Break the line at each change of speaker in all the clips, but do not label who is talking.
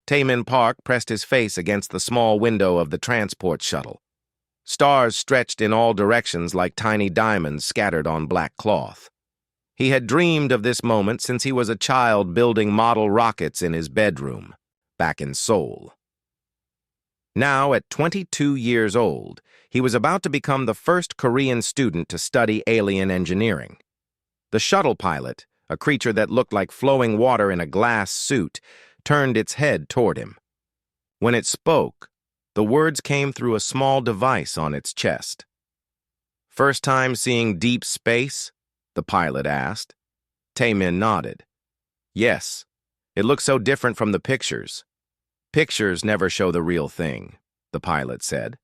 Taemin Park pressed his face against the small window of the transport shuttle. Stars stretched in all directions like tiny diamonds scattered on black cloth. He had dreamed of this moment since he was a child building model rockets in his bedroom, back in Seoul. Now, at 22 years old, he was about to become the first Korean student to study alien engineering. The shuttle pilot, a creature that looked like flowing water in a glass suit, turned its head toward him. When it spoke, the words came through a small device on its chest. "First time seeing deep space?" the pilot asked. Taemin nodded. "Yes, it looks so different from the pictures." "Pictures never show the real thing," the pilot said.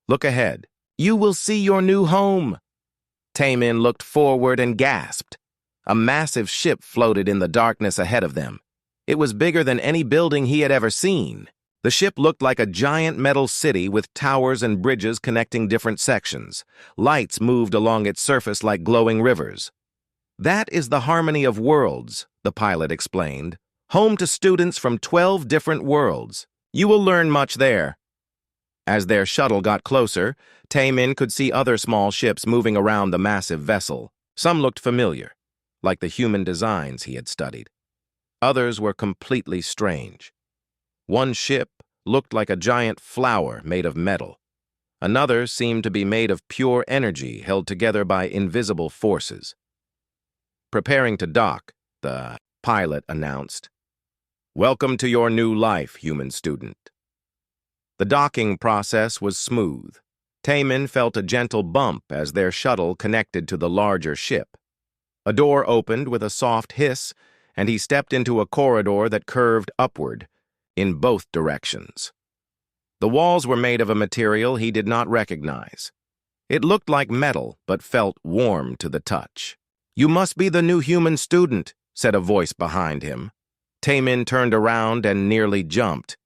"Look ahead. You will see your new home." Taemin looked forward and gasped. A massive ship floated in the darkness ahead of them. It was bigger than any building he had ever seen. The ship looked like a giant metal city with towers and bridges connecting different sections. Lights moved along its surface like glowing rivers. "That is the Harmony of Worlds," the pilot explained. "Home to students from 12 different worlds. You will learn much there." As their shuttle got closer, Taemin could see other small ships moving around the massive vessel. Some looked familiar, like the human designs he had studied. Others were completely strange. One ship looked like a giant flower made of metal. Another seemed to be made of pure energy held together by invisible forces. "Preparing to dock," the pilot announced. "Welcome to your new life, human student." The docking process was smooth. Taemin felt a gentle bump as their shuttle connected to the larger ship. A door opened with a soft hiss, and he stepped into a corridor that curved upward, in both directions. The walls were made of a material he did not recognize. It looked like metal, but felt warm to the touch. "You must be the new human student," said a voice behind him. Taemin turned around and nearly jumped.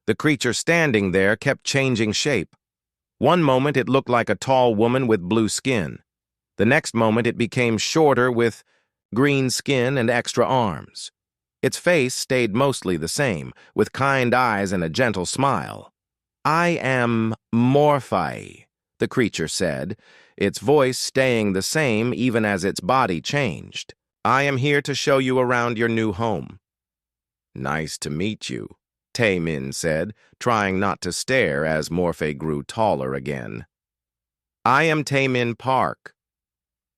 The creature standing there kept changing shape. One moment it looked like a tall woman with blue skin. The next moment it became shorter with green skin and extra arms. Its face stayed mostly the same, with kind eyes and a gentle smile. "I am Morphi," the creature said, its voice staying the same even as its body changed. "I am here to show you around your new home." "Nice to meet you," Taemin said, trying not to stare as Morphe grew taller again. "I am Taemin Park."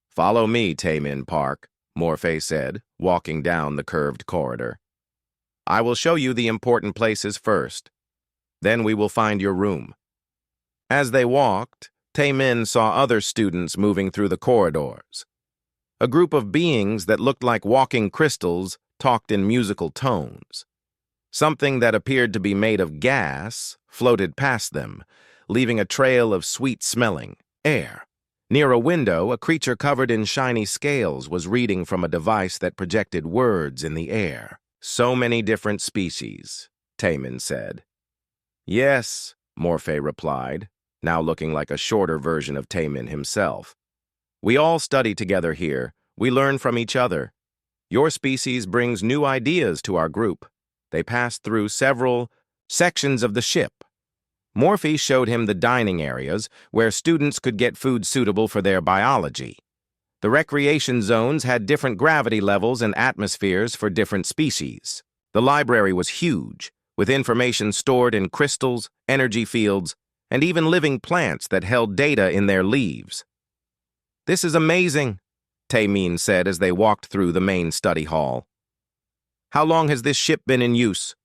"Follow me, Taemin Park," Morphe said, walking down the curved corridor. "I will show you the important places first. Then we will find your room." As they walked, Taemin saw other students moving through the corridors. A group of beings that looked like walking crystals talked in musical tones. Something that appeared to be made of gas floated past them, leaving a trail of sweet-smelling air. Near a window, a creature covered in shiny scales was reading from a device that projected words in the air. "So many different species," Taemin said. "Yes," Morphe replied, now looking like a shorter version of Taemin himself. "We all study together here. We learn from each other. Your species brings new ideas to our group." They passed through several sections of the ship. Morphe showed him the dining areas, where students could get food suitable for their biology. The recreation zones had different gravity levels and atmospheres for different species. The library was huge, with information stored in crystals, energy fields, and even living plants that held data in their leaves. "This is amazing," Taemin said as they walked through the main study hall. "How long has this ship been in use?"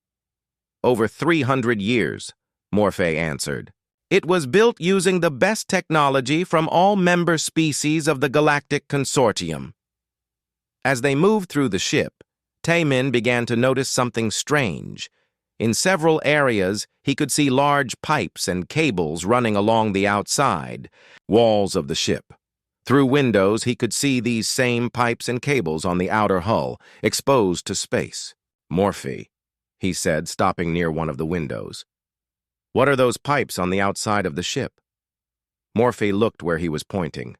"Over 300 years," Morphe answered. "It was built using the best technology from all member species of the Galactic Consortium." As they moved through the ship, Taemin began to notice something strange. In several areas, he could see large pipes and cables running along the outside walls of the ship. Through windows, he could see these same pipes and cables on the outer hull, exposed to space. "Morphe," he said, stopping near one of the windows. "What are those pipes on the outside of the ship?" Morphe looked where he was pointing.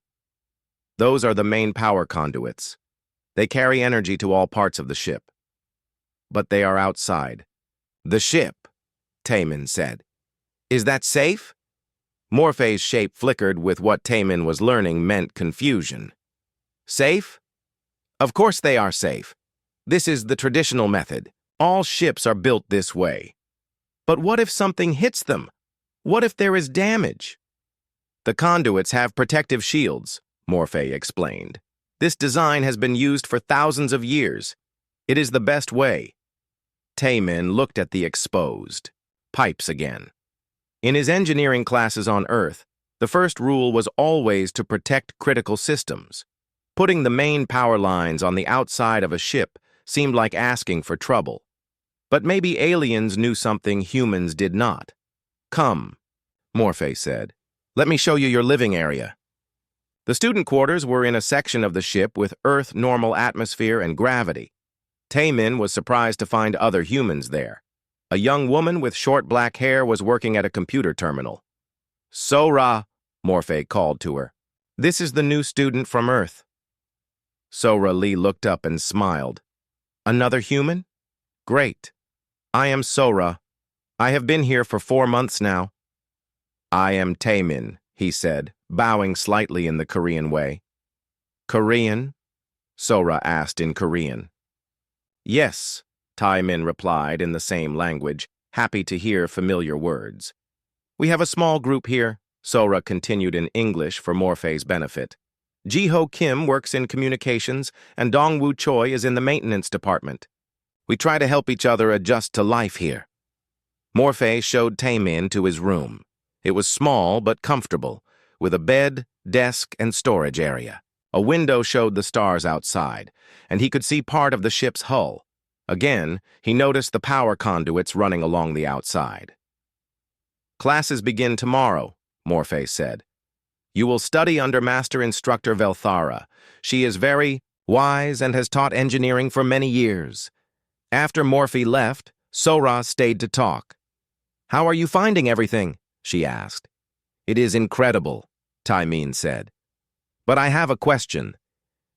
"Those are the main power conduits. They carry energy to all parts of the ship. But they are outside. The ship," Taemin said. Is that safe? Morphe's shape flickered with what Taemin was learning meant confusion. Safe? Of course they are safe. This is the traditional method. All ships are built this way. But what if something hits them? What if there is damage? The conduits have protective shields, Morphe explained. This design has been used for thousands of years. It is the best way. Taemin looked at the exposed pipes again. In his engineering classes on Earth, the first rule was always to protect critical systems. Putting the main power lines on the outside of a ship seemed like asking for trouble. But maybe aliens knew something humans did not. Come, Morphe said. Let me show you your living area. The student quarters were in a section of the ship with Earth-normal atmosphere and gravity. Taemin was surprised to find other humans there. A young woman with short black hair was working at a computer terminal. Sora, Morphe called to her. This is the new student from Earth. Sora Lee looked up and smiled. Another human? Great. I am Sora. I have been here for 4 months now. I am Taemin, he said, bowing slightly in the Korean way. Korean? Sora asked in Korean. Yes, Taemin replied in the same language, happy to hear familiar words. We have a small group here, Sora continued in English for Morphe's benefit. Ji-ho Kim works in communications and Dong-woo Choi is in the maintenance department. We try to help each other adjust to life here. Morphe showed Taemin to his room. It was small but comfortable, with a bed, desk, and storage area. A window showed the stars outside, and he could see part of the ship's hull. Again, he noticed the power conduits running along the outside. Classes begin tomorrow, Morphe said. You will study under Master Instructor Velthara. She is very wise and has taught engineering for many years. After Morphe left, Sora stayed to talk. How are you finding everything? She asked. It is incredible, Taemin said. But I have a question.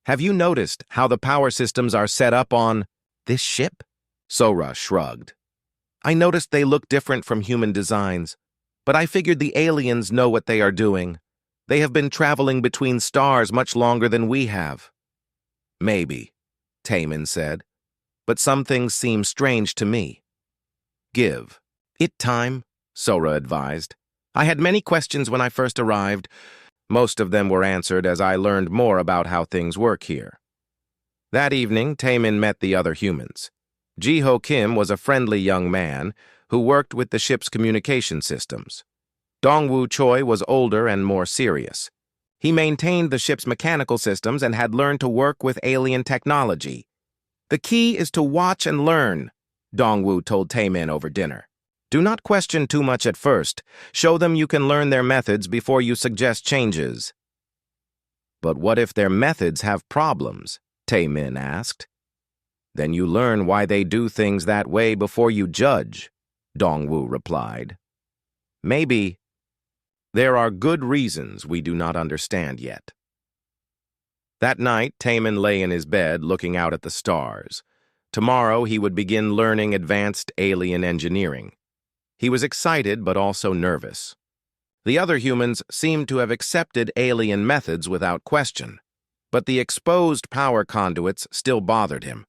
Have you noticed how the power systems are set up on this ship? Sora shrugged. I noticed they look different from human designs, but I figured the aliens know what they are doing. They have been traveling between stars much longer than we have. Maybe, Taemin said, but some things seem strange to me. Give it time, Sora advised. I had many questions when I first arrived. Most of them were answered as I learned more about how things work here. That evening, Taemin met the other humans. Ji-ho Kim was a friendly young man who worked with the ship's communication systems. Dong-woo Choi was older and more serious. He maintained the ship's mechanical systems and had learned to work with alien technology. The key is to watch and learn, Dong-woo told Taemin over dinner. Do not question too much at first. Show them you can learn their methods before you suggest changes. But what if their methods have problems? Taemin asked. Then you learn why they do things that way before you judge, Dong-woo replied. Maybe there are good reasons we do not understand yet. That night, Taemin lay in his bed looking out at the stars. Tomorrow he would begin learning advanced alien engineering. He was excited but also nervous. The other humans seemed to have accepted alien methods without question, but the exposed power conduits still bothered him.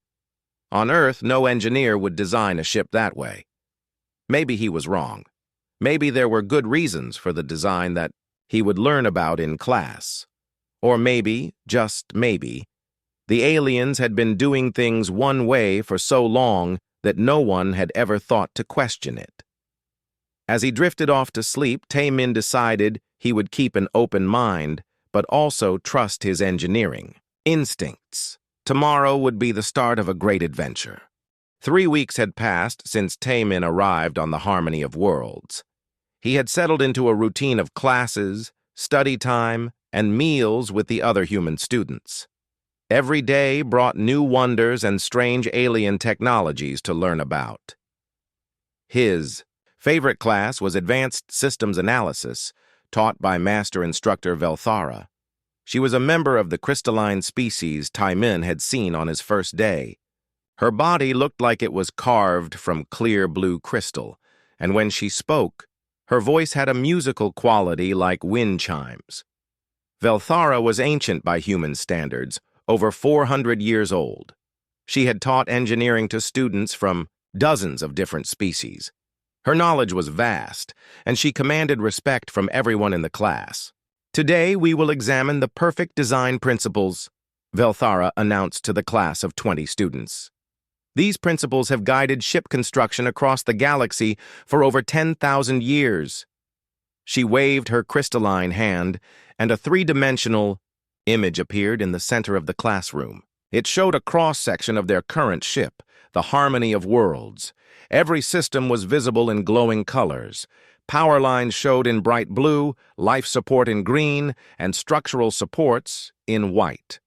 On Earth, no engineer would design a ship that way. Maybe he was wrong. Maybe there were good reasons for the design that he would learn about in class. Or maybe, just maybe, the aliens had been doing things one way for so long that no one had ever thought to question it. As he drifted off to sleep, Taemin decided he would keep an open mind, but also trust his engineering instincts. Tomorrow would be the start of a great adventure. 3 weeks had passed since Taemin arrived on the Harmony of Worlds. He had settled into a routine of classes, study time, and meals with the other human students. Every day brought new wonders and strange alien technologies to learn about. His favorite class was Advanced Systems Analysis, taught by Master Instructor Velthara. She was a member of the crystalline species Taemin had seen on his first day. Her body looked like it was carved from clear blue crystal, and when she spoke, her voice had a musical quality like wind chimes. Velthara was ancient by human standards, over 400 years old. She had taught engineering to students from dozens of different species. Her knowledge was vast, and she commanded respect from everyone in the class. Today, we will examine the perfect design principles, Velthara announced to the class of 20 students. These principles have guided ship construction across the galaxy for over 10,000 years. She waved her crystalline hand, and a three-dimensional image appeared in the center of the classroom. It showed a cross-section of their current ship, the Harmony of Worlds. Every system was visible in glowing colors. Power lines showed in bright blue, life support in green, and structural supports in white.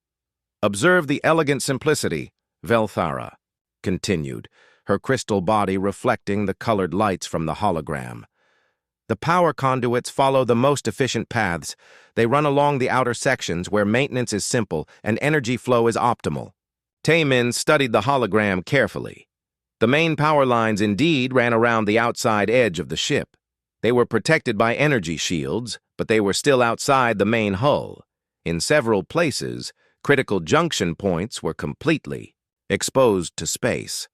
Observe the elegant simplicity, Velthara continued, her crystal body reflecting the colored lights from the hologram. The power conduits follow the most efficient paths. They run along the outer sections where maintenance is simple and energy flow is optimal. Taemin studied the hologram carefully. The main power lines indeed ran around the outside edge of the ship. They were protected by energy shields, but they were still outside the main hull. In several places, critical junction points were completely exposed to space.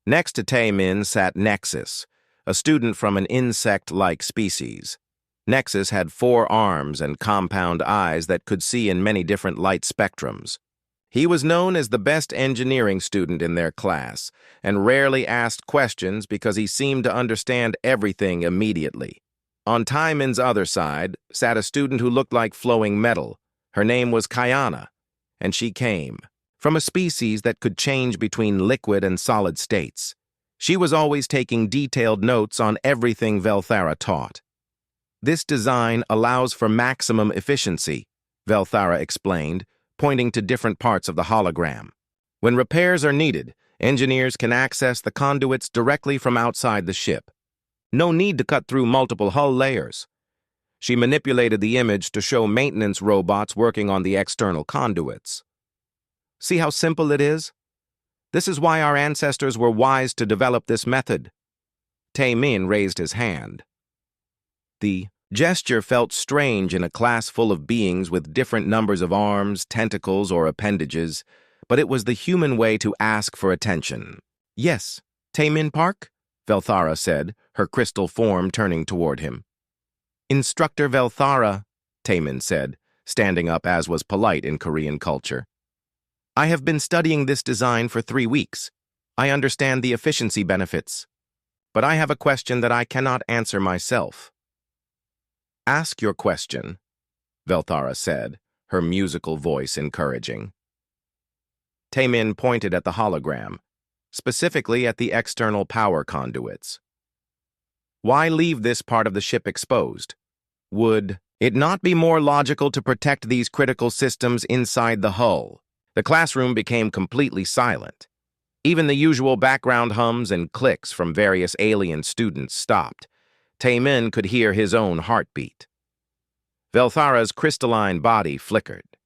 Next to Taemin sat Nexus, a student from an insect-like species. Nexus had 4 arms and compound eyes that could see in many different light spectrums. He was known as the best engineering student in their class and rarely asked questions because he seemed to understand everything immediately. On Taemin's other side sat a student who looked like flowing metal. Her name was Kiana, and she came from a species that could change between liquid and solid states. She was always taking detailed notes on everything Velthara taught. This design allows for maximum efficiency, Velthara explained, pointing to different parts of the hologram. When repairs are needed, engineers can access the conduits directly from outside the ship. No need to cut through multiple hull layers. She manipulated the image to show maintenance robots working on the external conduits. See how simple it is? This is why our ancestors were wise to develop this method. Taemin raised his hand. The gesture felt strange in a class full of beings with different numbers of arms, tentacles, or appendages, but it was the human way to ask for attention. Yes, Taemin Park? Velthara said, her crystal form turning toward him. Instructor Velthara, Taemin said, standing up as was polite in Korean culture. I have been studying this design for 3 weeks. I understand the efficiency benefits. But I have a question that I cannot answer myself. Ask your question, Velthara said, her musical voice encouraging. Taemin pointed at the hologram, specifically at the external power conduits. Why leave this part of the ship exposed? Would it not be more logical to protect these critical systems inside the hull? The classroom became completely silent. Even the usual background hums and clicks from various alien students stopped. Taemin could hear his own heartbeat. Velthara's crystalline body flickered.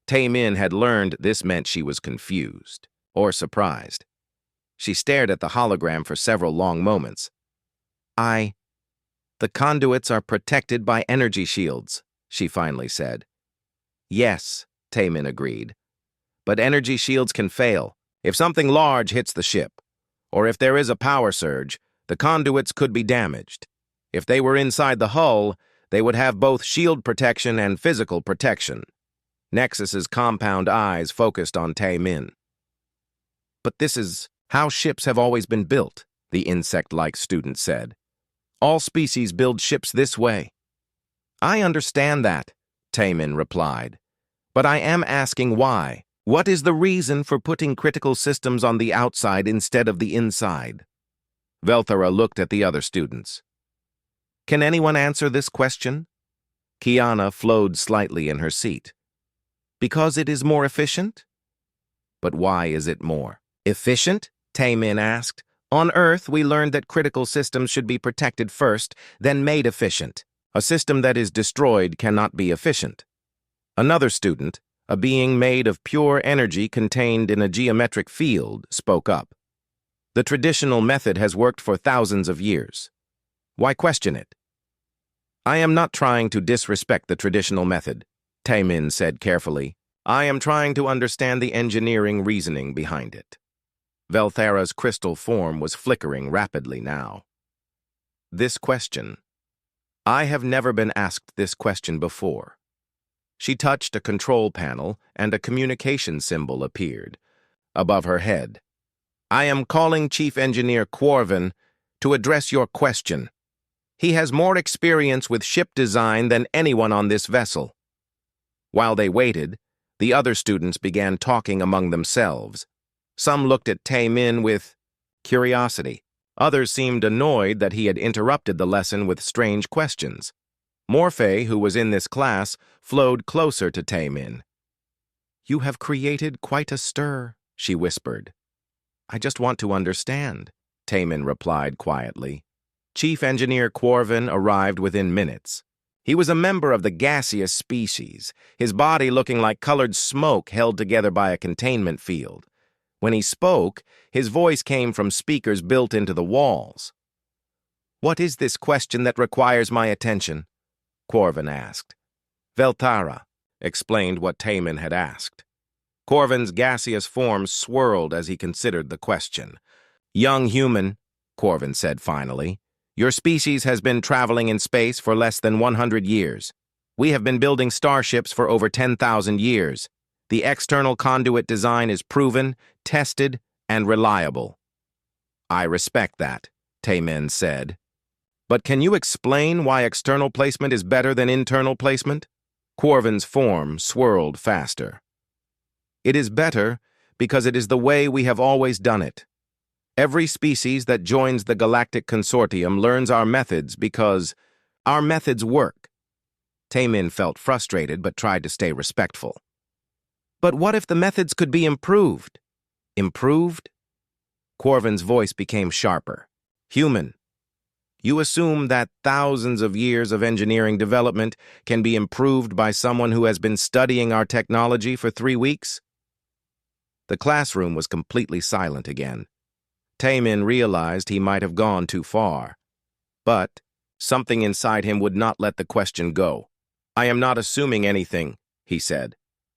Taemin had learned this meant she was confused, or surprised. She stared at the hologram for several long moments. The conduits are protected by energy shields, she finally said. Yes, Taemin agreed. But energy shields can fail. If something large hits the ship, or if there is a power surge, the conduits could be damaged. If they were inside the hull, they would have both shield protection and physical protection. Nexus's compound eyes focused on Taemin. But this is how ships have always been built, the insect-like student said. All species build ships this way. I understand that, Taemin replied. But I am asking why. What is the reason for putting critical systems on the outside instead of the inside? Velthara looked at the other students. Can anyone answer this question? Kiana flowed slightly in her seat. Because it is more efficient? But why is it more efficient? Taemin asked. On Earth, we learned that critical systems should be protected first, then made efficient. A system that is destroyed cannot be efficient. Another student, a being made of pure energy contained in a geometric field, spoke up. The traditional method has worked for thousands of years. Why question it? I am not trying to disrespect the traditional method, Taemin said carefully. I am trying to understand the engineering reasoning behind it. Velthara's crystal form was flickering rapidly now. This question. I have never been asked this question before. She touched a control panel and a communication symbol appeared above her head. I am calling Chief Engineer Quarven to address your question. He has more experience with ship design than anyone on this vessel. While they waited, the other students began talking among themselves. Some looked at Taemin with curiosity. Others seemed annoyed that he had interrupted the lesson with strange questions. Morphe, who was in this class, flowed closer to Taemin. You have created quite a stir, she whispered. I just want to understand, Taemin replied quietly. Chief Engineer Quarven arrived within minutes. He was a member of the gaseous species, his body looking like colored smoke held together by a containment field. When he spoke, his voice came from speakers built into the walls. What is this question that requires my attention? Quarven asked. Velthara explained what Taemin had asked. Quarven's gaseous form swirled as he considered the question. Young human, Quarven said finally, your species has been traveling in space for less than 100 years. We have been building starships for over 10,000 years. The external conduit design is proven, tested, and reliable. I respect that, Taemin said. But can you explain why external placement is better than internal placement? Quarven's form swirled faster. It is better because it is the way we have always done it. Every species that joins the Galactic Consortium learns our methods because our methods work. Taemin felt frustrated but tried to stay respectful. But what if the methods could be improved? Improved? Quarven's voice became sharper. Human, you assume that thousands of years of engineering development can be improved by someone who has been studying our technology for 3 weeks? The classroom was completely silent again. Taemin realized he might have gone too far. But something inside him would not let the question go. I am not assuming anything, he said.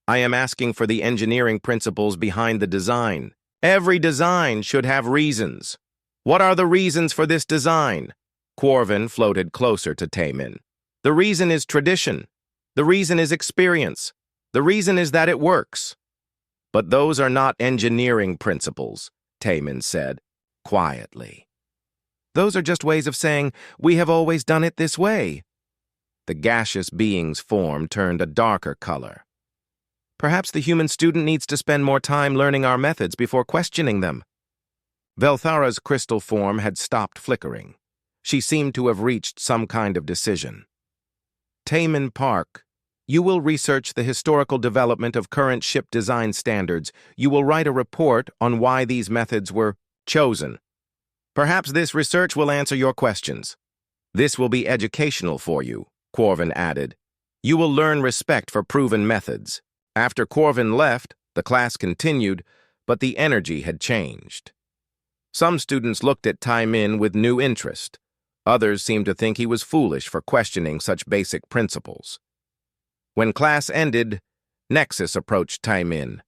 I am asking for the engineering principles behind the design. Every design should have reasons. What are the reasons for this design? Quarven floated closer to Taemin. The reason is tradition. The reason is experience. The reason is that it works. But those are not engineering principles, Taemin said, quietly. Those are just ways of saying, we have always done it this way. The gaseous being's form turned a darker color. Perhaps the human student needs to spend more time learning our methods before questioning them. Velthara's crystal form had stopped flickering. She seemed to have reached some kind of decision. Taemin Park, you will research the historical development of current ship design standards. You will write a report on why these methods were chosen. Perhaps this research will answer your questions. This will be educational for you, Quarven added. You will learn respect for proven methods. After Quarven left, the class continued, but the energy had changed. Some students looked at Taemin with new interest. Others seemed to think he was foolish for questioning such basic principles. When class ended, Nexus approached Taemin.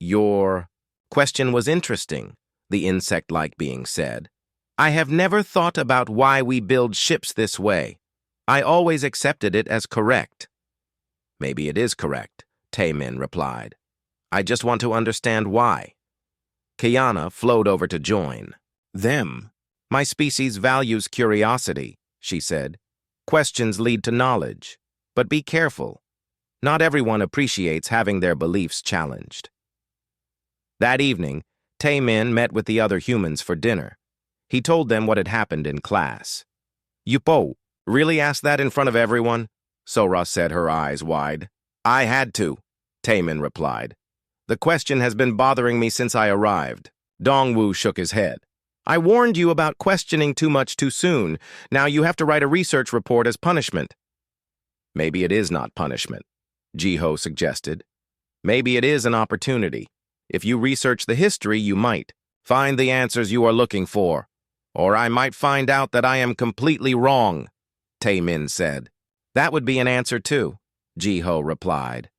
Your question was interesting, the insect-like being said. I have never thought about why we build ships this way. I always accepted it as correct. Maybe it is correct, Taemin replied. I just want to understand why. Kiana flowed over to join. Them. My species values curiosity, she said. Questions lead to knowledge. But be careful. Not everyone appreciates having their beliefs challenged. That evening, Taemin met with the other humans for dinner. He told them what had happened in class. Yupo, really ask that in front of everyone? Sora said, her eyes wide. I had to, Taemin replied. The question has been bothering me since I arrived. Dongwu shook his head. I warned you about questioning too much too soon. Now you have to write a research report as punishment. Maybe it is not punishment, Jiho suggested. Maybe it is an opportunity. If you research the history, you might. Find the answers you are looking for, or I might find out that I am completely wrong, Tae-min said. That would be an answer too, Ji-ho replied.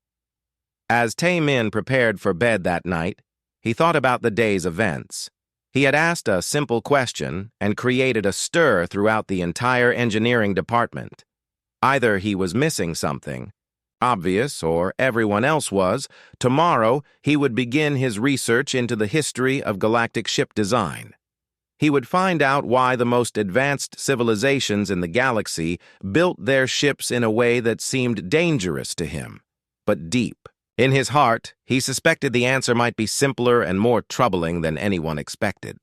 As Tae-min prepared for bed that night, he thought about the day's events. He had asked a simple question and created a stir throughout the entire engineering department. Either he was missing something, obvious, or everyone else was. Tomorrow, he would begin his research into the history of galactic ship design. He would find out why the most advanced civilizations in the galaxy built their ships in a way that seemed dangerous to him, but deep. In his heart, he suspected the answer might be simpler and more troubling than anyone expected.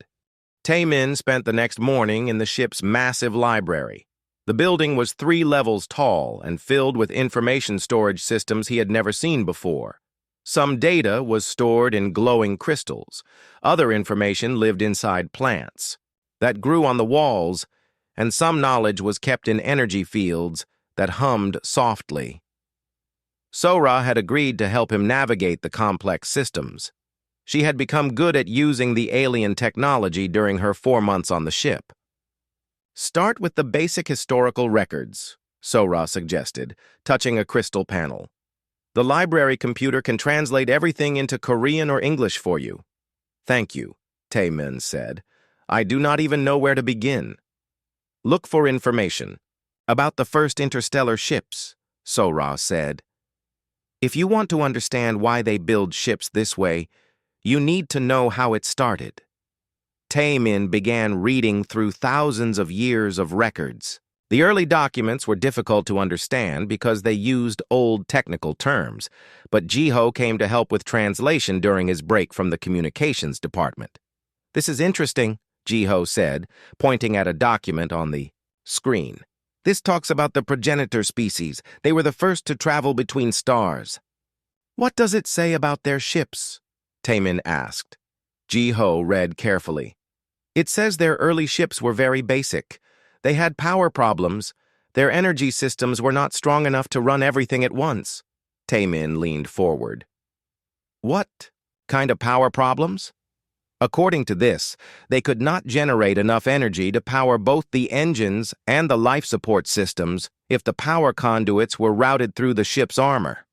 Tae-min spent the next morning in the ship's massive library. The building was 3 levels tall and filled with information storage systems he had never seen before. Some data was stored in glowing crystals. Other information lived inside plants that grew on the walls, and some knowledge was kept in energy fields that hummed softly. Sora had agreed to help him navigate the complex systems. She had become good at using the alien technology during her 4 months on the ship. Start with the basic historical records, Sora suggested, touching a crystal panel. The library computer can translate everything into Korean or English for you. Thank you, Tae-min said. I do not even know where to begin. Look for information about the first interstellar ships, Sora said. If you want to understand why they build ships this way, you need to know how it started. Tae-min began reading through thousands of years of records. The early documents were difficult to understand because they used old technical terms, but Ji-ho came to help with translation during his break from the communications department. This is interesting, Ji-ho said, pointing at a document on the screen. This talks about the progenitor species. They were the first to travel between stars. What does it say about their ships? Tae-min asked. Ji-ho read carefully. It says their early ships were very basic. They had power problems. Their energy systems were not strong enough to run everything at once. Tae-min leaned forward. What kind of power problems? According to this, they could not generate enough energy to power both the engines and the life support systems if the power conduits were routed through the ship's armor.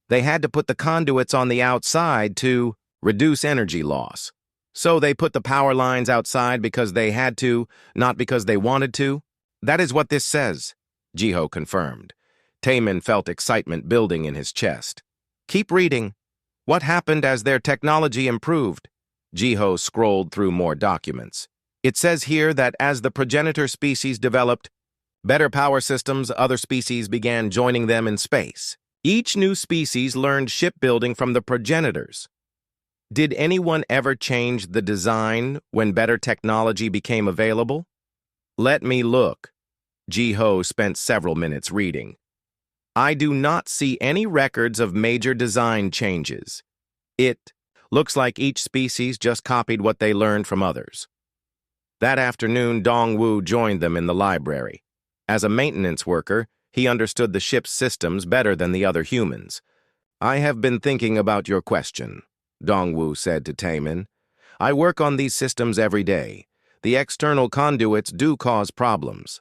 They had to put the conduits on the outside to reduce energy loss. So they put the power lines outside because they had to, not because they wanted to? That is what this says, Ji-ho confirmed. Tae-min felt excitement building in his chest. Keep reading. What happened as their technology improved? Ji-ho scrolled through more documents. It says here that as the progenitor species developed better power systems, other species began joining them in space. Each new species learned shipbuilding from the progenitors. Did anyone ever change the design when better technology became available? Let me look. Ji-ho spent several minutes reading. I do not see any records of major design changes. It looks like each species just copied what they learned from others. That afternoon, Dong-woo joined them in the library. As a maintenance worker, he understood the ship's systems better than the other humans. I have been thinking about your question, Dong-woo said to Tae-min. I work on these systems every day. The external conduits do cause problems.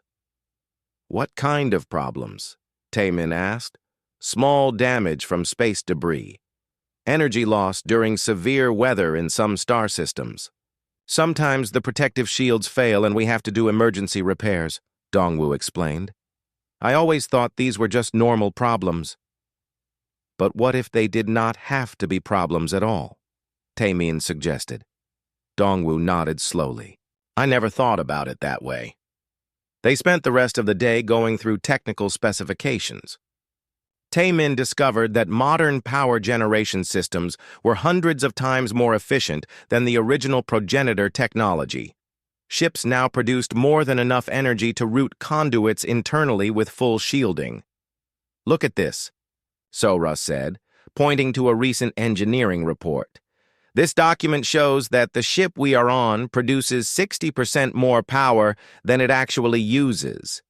What kind of problems? Tae-min asked. Small damage from space debris. Energy loss during severe weather in some star systems. Sometimes the protective shields fail and we have to do emergency repairs, Dong-woo explained. I always thought these were just normal problems. But what if they did not have to be problems at all? Tae-min suggested. Dong-woo nodded slowly. I never thought about it that way. They spent the rest of the day going through technical specifications. Tae-min discovered that modern power generation systems were hundreds of times more efficient than the original progenitor technology. Ships now produced more than enough energy to route conduits internally with full shielding. Look at this, Sora said, pointing to a recent engineering report. This document shows that the ship we are on produces 60% more power than it actually uses.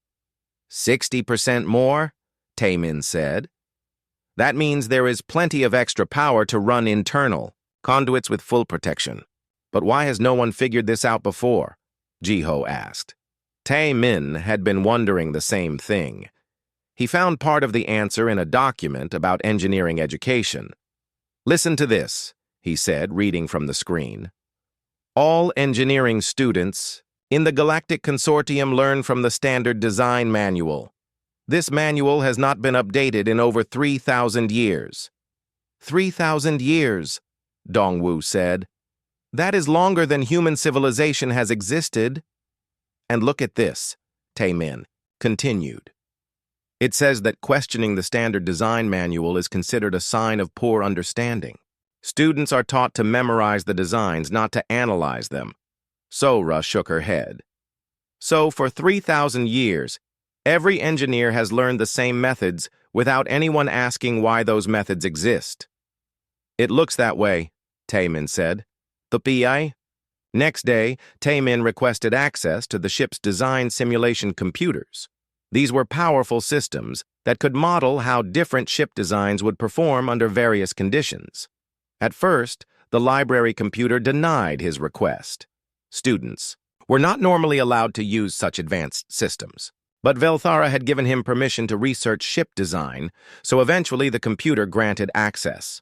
60% more? Tae-min said. That means there is plenty of extra power to run internal, conduits with full protection. But why has no one figured this out before? Jiho asked. Tae-min had been wondering the same thing. He found part of the answer in a document about engineering education. Listen to this, he said, reading from the screen. All engineering students in the Galactic Consortium learn from the Standard Design Manual. This manual has not been updated in over 3,000 years. 3,000 years, Dongwu said. That is longer than human civilization has existed. And look at this, Tae-min continued. It says that questioning the Standard Design Manual is considered a sign of poor understanding. Students are taught to memorize the designs, not to analyze them. Sora shook her head. So, for 3,000 years, every engineer has learned the same methods without anyone asking why those methods exist. It looks that way, Tae-min said. The PI? Next day, Tae-min requested access to the ship's design simulation computers. These were powerful systems that could model how different ship designs would perform under various conditions. At first, the library computer denied his request. Students were not normally allowed to use such advanced systems, but Velthara had given him permission to research ship design, so eventually the computer granted access.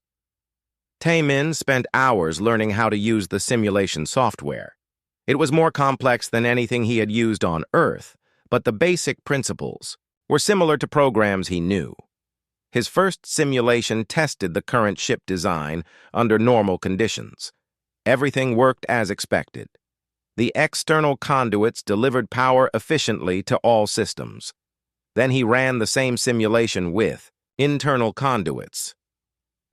Tae-min spent hours learning how to use the simulation software. It was more complex than anything he had used on Earth, but the basic principles were similar to programs he knew. His first simulation tested the current ship design under normal conditions. Everything worked as expected. The external conduits delivered power efficiently to all systems. Then he ran the same simulation with internal conduits.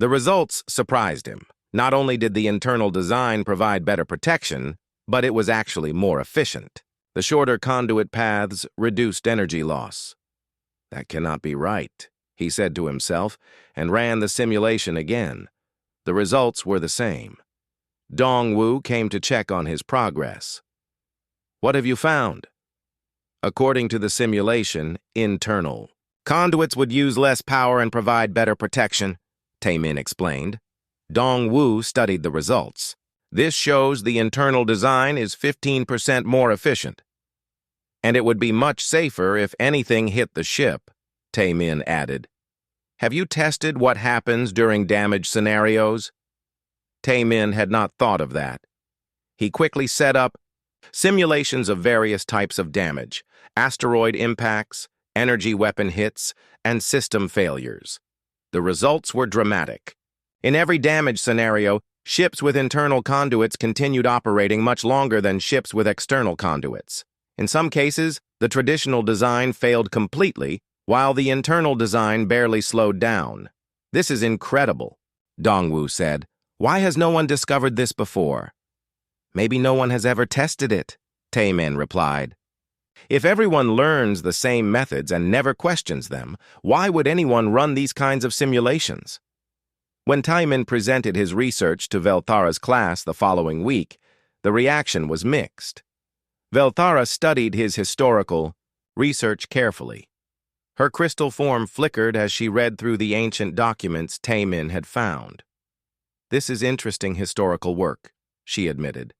The results surprised him. Not only did the internal design provide better protection, but it was actually more efficient. The shorter conduit paths reduced energy loss. That cannot be right, he said to himself, and ran the simulation again. The results were the same. Dongwu came to check on his progress. What have you found? According to the simulation, internal. Conduits would use less power and provide better protection, Tae-min explained. Dongwu studied the results. This shows the internal design is 15% more efficient. And it would be much safer if anything hit the ship, Tae-min added. Have you tested what happens during damage scenarios? Tae-min had not thought of that. He quickly set up simulations of various types of damage, asteroid impacts, energy weapon hits, and system failures. The results were dramatic. In every damage scenario, ships with internal conduits continued operating much longer than ships with external conduits. In some cases, the traditional design failed completely, while the internal design barely slowed down. This is incredible, Dongwu said. Why has no one discovered this before? Maybe no one has ever tested it, Tae-min replied. If everyone learns the same methods and never questions them, why would anyone run these kinds of simulations? When Tae-min presented his research to Velthara's class the following week, the reaction was mixed. Velthara studied his historical research carefully. Her crystal form flickered as she read through the ancient documents Tae-min had found. This is interesting historical work, she admitted.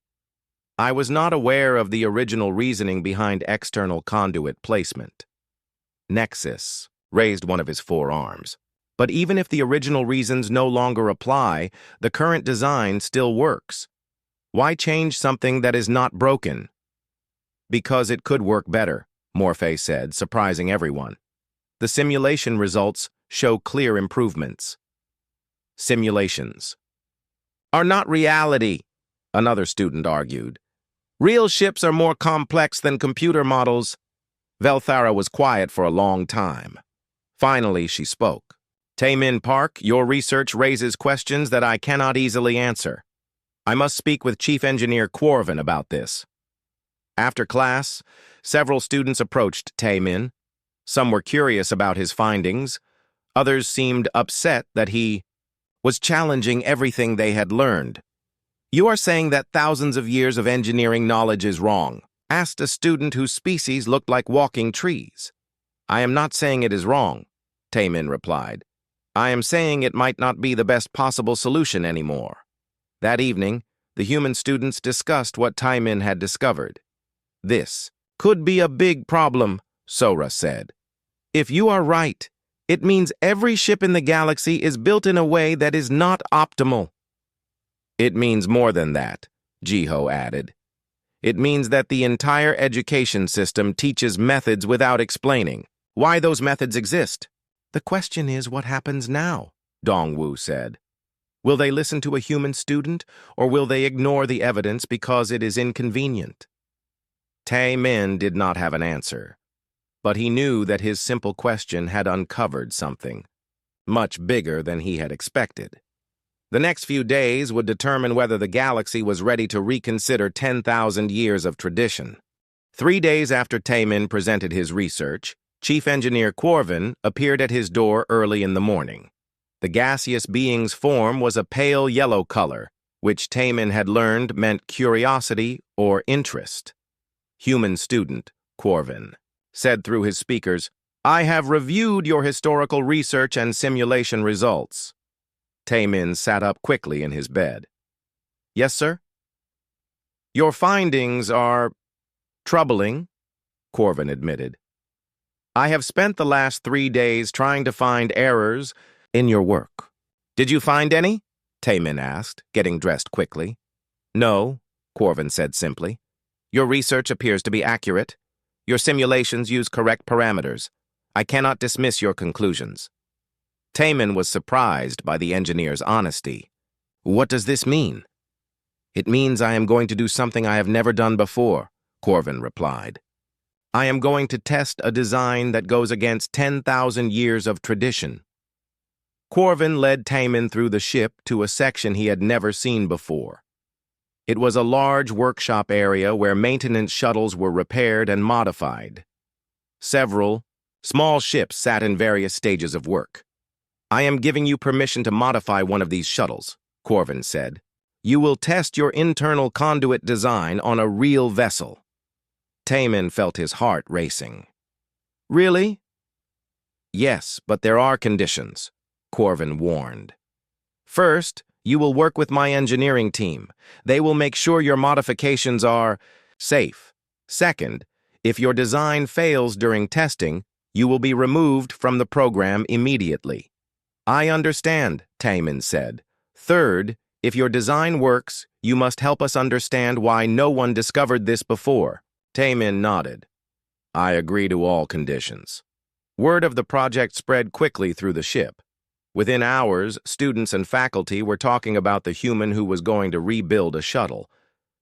I was not aware of the original reasoning behind external conduit placement. Nexus raised one of his forearms. But even if the original reasons no longer apply, the current design still works. Why change something that is not broken? Because it could work better, Morphe said, surprising everyone. The simulation results show clear improvements. Simulations are not reality, another student argued. Real ships are more complex than computer models. Velthara was quiet for a long time. Finally, she spoke. Tae-min Park, your research raises questions that I cannot easily answer. I must speak with Chief Engineer Quarvin about this. After class, several students approached Tae-min. Some were curious about his findings. Others seemed upset that he was challenging everything they had learned. You are saying that thousands of years of engineering knowledge is wrong, asked a student whose species looked like walking trees. I am not saying it is wrong, Tae-min replied. I am saying it might not be the best possible solution anymore. That evening, The human students discussed what Taimin had discovered. "This could be a big problem," Sora said. "If you are right, it means every ship in the galaxy is built in a way that is not optimal." "It means more than that," Jiho added. "It means that the entire education system teaches methods without explaining why those methods exist." "The question is what happens now," Dongwu said. "Will they listen to a human student, or will they ignore the evidence because it is inconvenient?" Taimin did not have an answer, but he knew that his simple question had uncovered something much bigger than he had expected. The next few days would determine whether the galaxy was ready to reconsider 10,000 years of tradition. 3 days after Taimin presented his research, Chief Engineer Quarvin appeared at his door early in the morning. The gaseous being's form was a pale yellow color, which Taimin had learned meant curiosity or interest. "Human student," Quarvin said through his speakers, "I have reviewed your historical research and simulation results." Taimin sat up quickly in his bed. "Yes, sir?" "Your findings are troubling," Quarvin admitted. "I have spent the last 3 days trying to find errors in your work." "Did you find any?" Taimin asked, getting dressed quickly. "No," Quarvin said simply. "Your research appears to be accurate. Your simulations use correct parameters. I cannot dismiss your conclusions." Taimin was surprised by the engineer's honesty. "What does this mean?" "It means I am going to do something I have never done before," Quarvin replied. "I am going to test a design that goes against 10,000 years of tradition." Quarvin led Taimin through the ship to a section he had never seen before. It was a large workshop area where maintenance shuttles were repaired and modified. Several small ships sat in various stages of work. "I am giving you permission to modify one of these shuttles," Quarvin said. "You will test your internal conduit design on a real vessel." Taimin felt his heart racing. "Really?" "Yes, but there are conditions," Quarvin warned. "First, you will work with my engineering team. They will make sure your modifications are safe. Second, if your design fails during testing, you will be removed from the program immediately." "I understand," Taimin said. "Third, if your design works, you must help us understand why no one discovered this before." Taimin nodded. "I agree to all conditions." Word of the project spread quickly through the ship. Within hours, students and faculty were talking about the human who was going to rebuild a shuttle.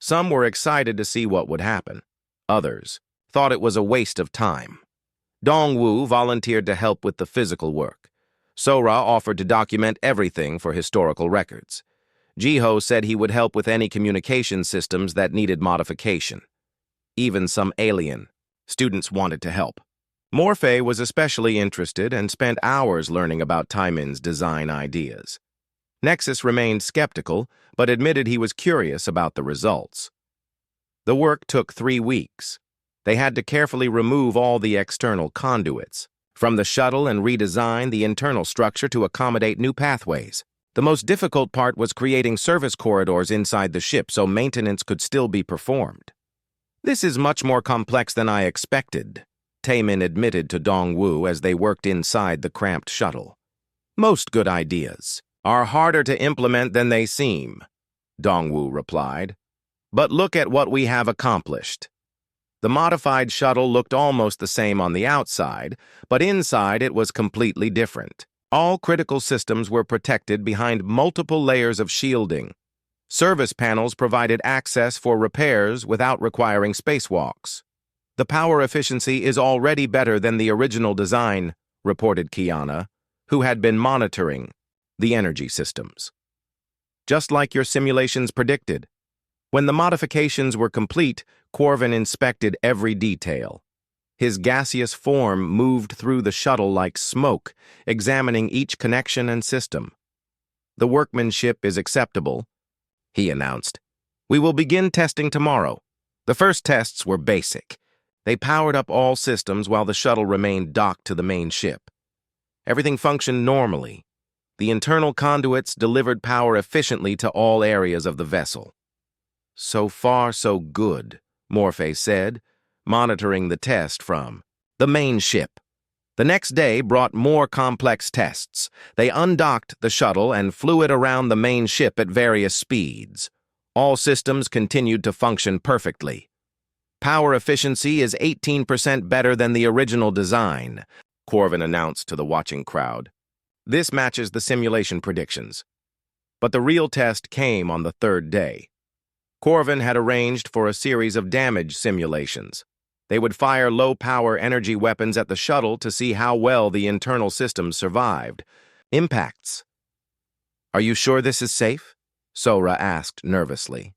Some were excited to see what would happen. Others thought it was a waste of time. Dongwu volunteered to help with the physical work. Sora offered to document everything for historical records. Jiho said he would help with any communication systems that needed modification. Even some alien students wanted to help. Morphe was especially interested and spent hours learning about Taimin's design ideas. Nexus remained skeptical, but admitted he was curious about the results. The work took 3 weeks. They had to carefully remove all the external conduits from the shuttle and redesign the internal structure to accommodate new pathways. The most difficult part was creating service corridors inside the ship so maintenance could still be performed. "This is much more complex than I expected," Taimin admitted to Dongwu as they worked inside the cramped shuttle. "Most good ideas are harder to implement than they seem," Dongwu replied. "But look at what we have accomplished." The modified shuttle looked almost the same on the outside, but inside it was completely different. All critical systems were protected behind multiple layers of shielding. Service panels provided access for repairs without requiring spacewalks. "The power efficiency is already better than the original design," reported Kiana, who had been monitoring the energy systems. "Just like your simulations predicted." When the modifications were complete, Quarvin inspected every detail. His gaseous form moved through the shuttle like smoke, examining each connection and system. "The workmanship is acceptable," he announced. "We will begin testing tomorrow." The first tests were basic. They powered up all systems while the shuttle remained docked to the main ship. Everything functioned normally. The internal conduits delivered power efficiently to all areas of the vessel. So far, so good, Morphe said, monitoring the test from the main ship. The next day brought more complex tests. They undocked the shuttle and flew it around the main ship at various speeds. All systems continued to function perfectly. Power efficiency is 18% better than the original design, Corvin announced to the watching crowd. This matches the simulation predictions. But the real test came on the third day. Corvin had arranged for a series of damage simulations. They would fire low-power energy weapons at the shuttle to see how well the internal systems survived. Impacts. Are you sure this is safe? Sora asked nervously.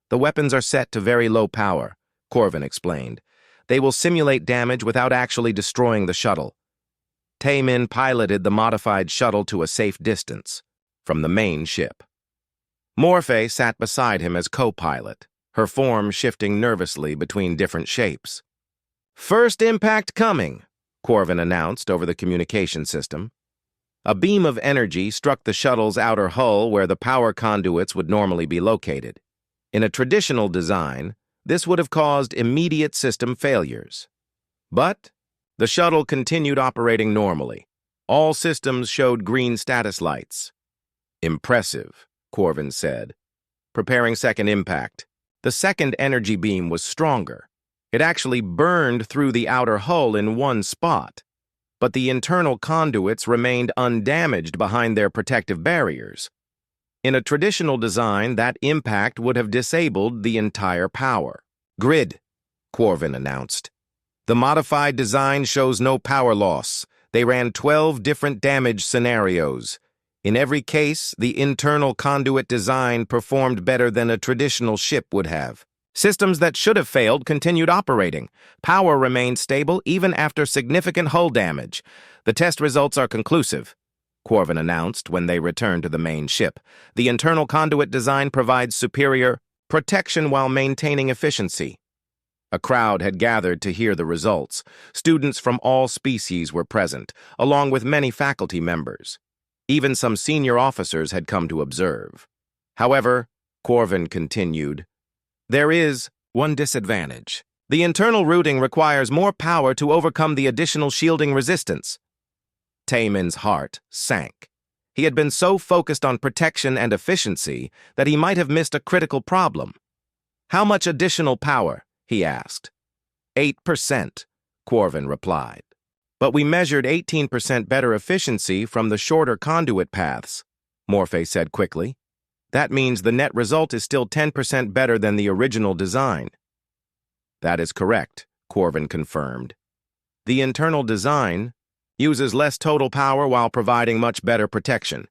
The weapons are set to very low power, Corvin explained. They will simulate damage without actually destroying the shuttle. Taemin piloted the modified shuttle to a safe distance from the main ship. Morphe sat beside him as co-pilot, her form shifting nervously between different shapes. First impact coming, Corvin announced over the communication system. A beam of energy struck the shuttle's outer hull where the power conduits would normally be located. In a traditional design, this would have caused immediate system failures. But the shuttle continued operating normally. All systems showed green status lights. Impressive, Corvin said, preparing second impact. The second energy beam was stronger. It actually burned through the outer hull in one spot, but the internal conduits remained undamaged behind their protective barriers. In a traditional design, that impact would have disabled the entire power grid, Corvin announced. The modified design shows no power loss. They ran 12 different damage scenarios. In every case, the internal conduit design performed better than a traditional ship would have. Systems that should have failed continued operating. Power remained stable even after significant hull damage. The test results are conclusive, Corvin announced when they returned to the main ship. The internal conduit design provides superior protection while maintaining efficiency. A crowd had gathered to hear the results. Students from all species were present, along with many faculty members. Even some senior officers had come to observe. However, Corvin continued, there is one disadvantage. The internal routing requires more power to overcome the additional shielding resistance. Taemin's heart sank. He had been so focused on protection and efficiency that he might have missed a critical problem. How much additional power? He asked. 8%, Corvin replied. But we measured 18% better efficiency from the shorter conduit paths, Morphe said quickly. That means the net result is still 10% better than the original design. That is correct, Corvin confirmed. The internal design uses less total power while providing much better protection.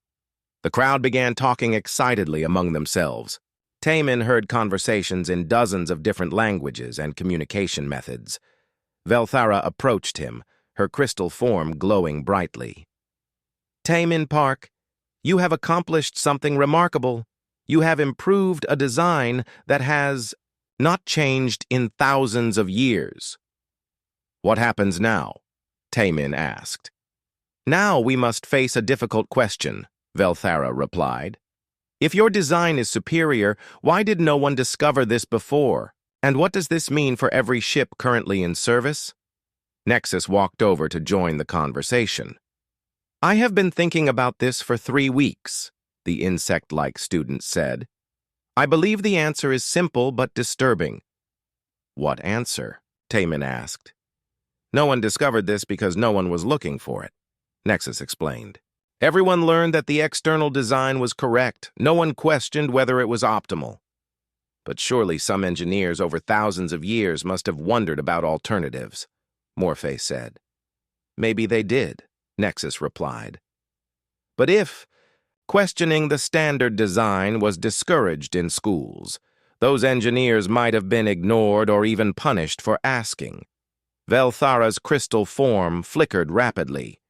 The crowd began talking excitedly among themselves. Taemin heard conversations in dozens of different languages and communication methods. Velthara approached him, her crystal form glowing brightly. Taemin Park, you have accomplished something remarkable. You have improved a design that has not changed in thousands of years. What happens now? Taemin asked. Now we must face a difficult question, Velthara replied. If your design is superior, why did no one discover this before? And what does this mean for every ship currently in service? Nexus walked over to join the conversation. I have been thinking about this for 3 weeks, the insect-like student said. I believe the answer is simple but disturbing. What answer? Taemin asked. No one discovered this because no one was looking for it, Nexus explained. Everyone learned that the external design was correct. No one questioned whether it was optimal. But surely some engineers over thousands of years must have wondered about alternatives, Morphe said. Maybe they did, Nexus replied. But if questioning the standard design was discouraged in schools, those engineers might have been ignored or even punished for asking. Velthara's crystal form flickered rapidly.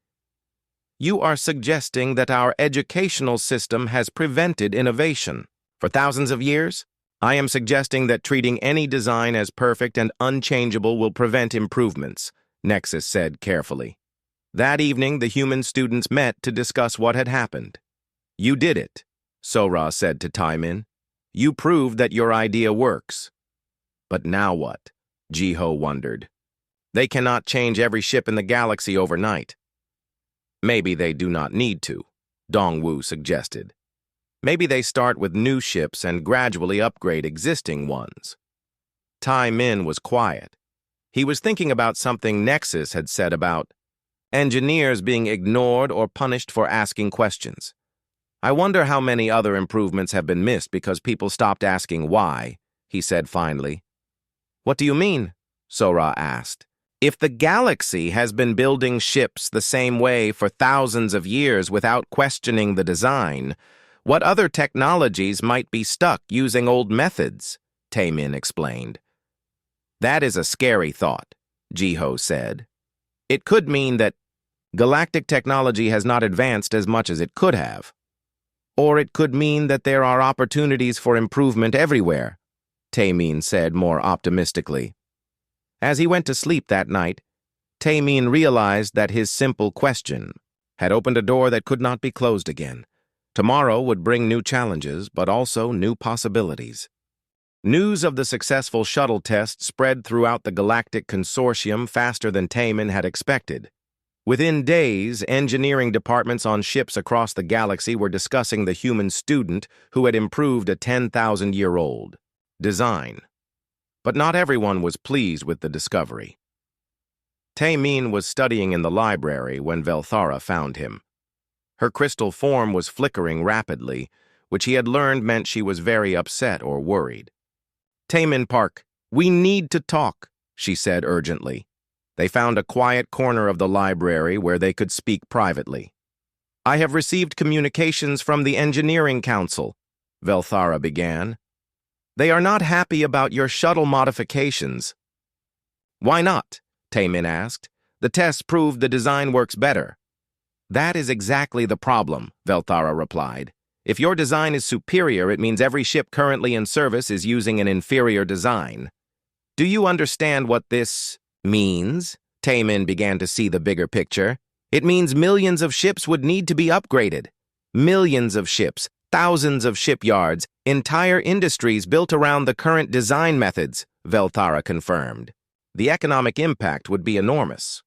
You are suggesting that our educational system has prevented innovation. For thousands of years, I am suggesting that treating any design as perfect and unchangeable will prevent improvements, Nexus said carefully. That evening, the human students met to discuss what had happened. You did it, Sora said to Taemin. You proved that your idea works. But now what? Jiho wondered. They cannot change every ship in the galaxy overnight. Maybe they do not need to, Dongwu suggested. Maybe they start with new ships and gradually upgrade existing ones. Tai Min was quiet. He was thinking about something Nexus had said about engineers being ignored or punished for asking questions. I wonder how many other improvements have been missed because people stopped asking why, he said finally. What do you mean? Sora asked. If the galaxy has been building ships the same way for thousands of years without questioning the design, what other technologies might be stuck using old methods? Tai Min explained. That is a scary thought, Jiho said. It could mean that galactic technology has not advanced as much as it could have. Or it could mean that there are opportunities for improvement everywhere, Tai Min said more optimistically. As he went to sleep that night, Tai Min realized that his simple question had opened a door that could not be closed again. Tomorrow would bring new challenges, but also new possibilities. News of the successful shuttle test spread throughout the galactic consortium faster than Tai Min had expected. Within days, engineering departments on ships across the galaxy were discussing the human student who had improved a 10,000-year-old design. But not everyone was pleased with the discovery. Tai Min was studying in the library when Velthara found him. Her crystal form was flickering rapidly, which he had learned meant she was very upset or worried. Tai Min Park, we need to talk, she said urgently. They found a quiet corner of the library where they could speak privately. I have received communications from the Engineering Council, Velthara began. They are not happy about your shuttle modifications. Why not? Tai Min asked. The tests proved the design works better. That is exactly the problem, Velthara replied. If your design is superior, it means every ship currently in service is using an inferior design. Do you understand what this means? Tai Min began to see the bigger picture. It means millions of ships would need to be upgraded. Millions of ships, thousands of shipyards, entire industries built around the current design methods, Velthara confirmed. The economic impact would be enormous.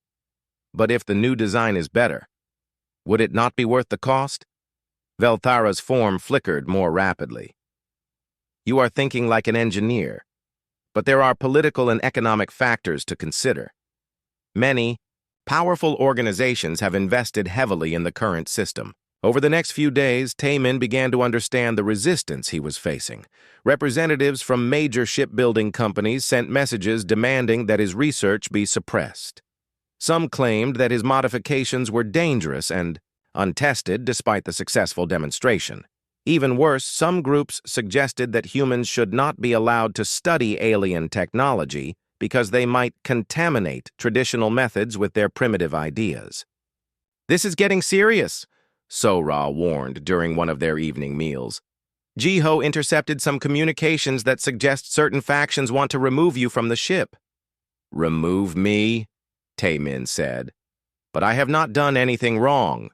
But if the new design is better, would it not be worth the cost? Velthara's form flickered more rapidly. You are thinking like an engineer, but there are political and economic factors to consider. Many powerful organizations have invested heavily in the current system. Over the next few days, Tai Min began to understand the resistance he was facing. Representatives from major shipbuilding companies sent messages demanding that his research be suppressed. Some claimed that his modifications were dangerous and untested despite the successful demonstration. Even worse, some groups suggested that humans should not be allowed to study alien technology because they might contaminate traditional methods with their primitive ideas. This is getting serious, Sora warned during one of their evening meals. Jiho intercepted some communications that suggest certain factions want to remove you from the ship. Remove me? Tai Min said. But I have not done anything wrong.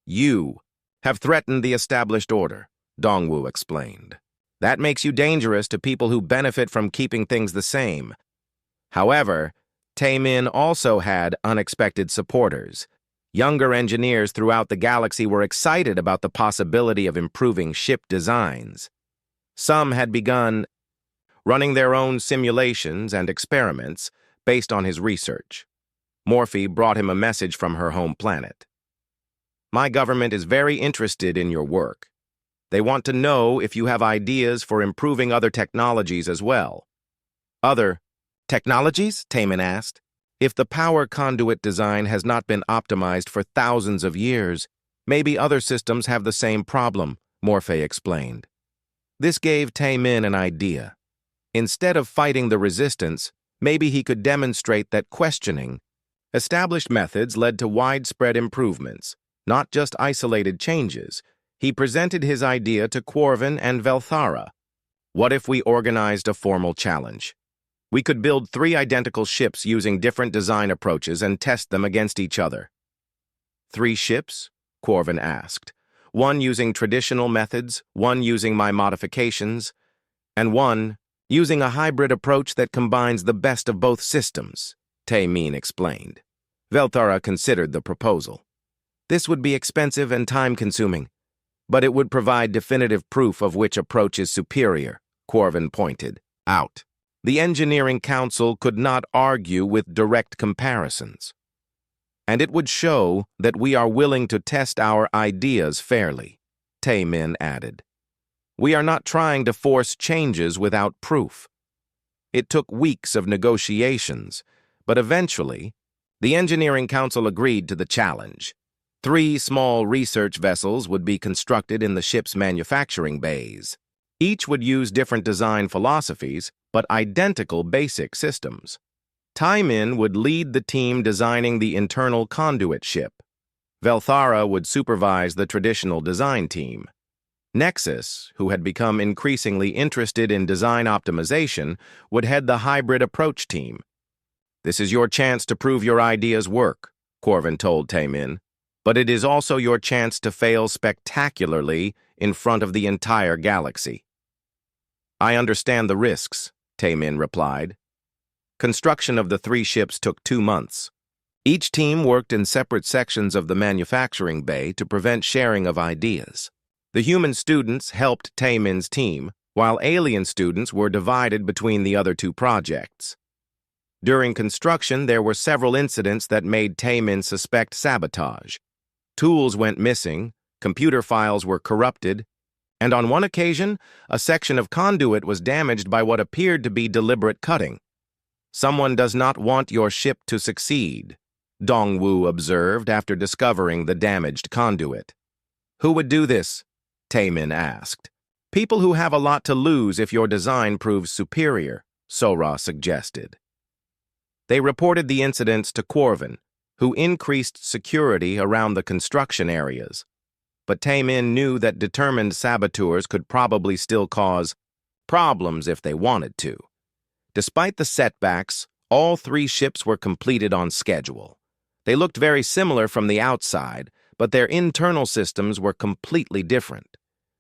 You have threatened the established order, Dongwu explained. That makes you dangerous to people who benefit from keeping things the same. However, Tai Min also had unexpected supporters. Younger engineers throughout the galaxy were excited about the possibility of improving ship designs. Some had begun running their own simulations and experiments based on his research. Morphe brought him a message from her home planet. My government is very interested in your work. They want to know if you have ideas for improving other technologies as well. Other technologies? Tai Min asked. If the power conduit design has not been optimized for thousands of years, maybe other systems have the same problem, Morphe explained. This gave Tai Min an idea. Instead of fighting the resistance, maybe he could demonstrate that questioning established methods led to widespread improvements, not just isolated changes. He presented his idea to Quarvin and Velthara. What if we organized a formal challenge? We could build 3 identical ships using different design approaches and test them against each other. 3 ships? Quarvin asked. one using traditional methods, one using my modifications, and one using a hybrid approach that combines the best of both systems, Taemin explained. Velthara considered the proposal. This would be expensive and time-consuming, but it would provide definitive proof of which approach is superior, Corvin pointed out. The Engineering Council could not argue with direct comparisons, and it would show that we are willing to test our ideas fairly, Taemin added. We are not trying to force changes without proof. It took weeks of negotiations, but eventually, the Engineering Council agreed to the challenge. 3 small research vessels would be constructed in the ship's manufacturing bays. Each would use different design philosophies, but identical basic systems. Taemin would lead the team designing the internal conduit ship. Velthara would supervise the traditional design team. Nexus, who had become increasingly interested in design optimization, would head the hybrid approach team. This is your chance to prove your ideas work, Corvin told Taemin, but it is also your chance to fail spectacularly in front of the entire galaxy. I understand the risks, Taemin replied. Construction of the 3 ships took 2 months. Each team worked in separate sections of the manufacturing bay to prevent sharing of ideas. The human students helped Taemin's team, while alien students were divided between the other 2 projects. During construction, there were several incidents that made Taemin suspect sabotage. Tools went missing, computer files were corrupted, and on one occasion, a section of conduit was damaged by what appeared to be deliberate cutting. Someone does not want your ship to succeed, Dongwu observed after discovering the damaged conduit. Who would do this? Taemin asked. People who have a lot to lose if your design proves superior, Sora suggested. They reported the incidents to Corvin, who increased security around the construction areas. But Taemin knew that determined saboteurs could probably still cause problems if they wanted to. Despite the setbacks, all 3 ships were completed on schedule. They looked very similar from the outside, but their internal systems were completely different.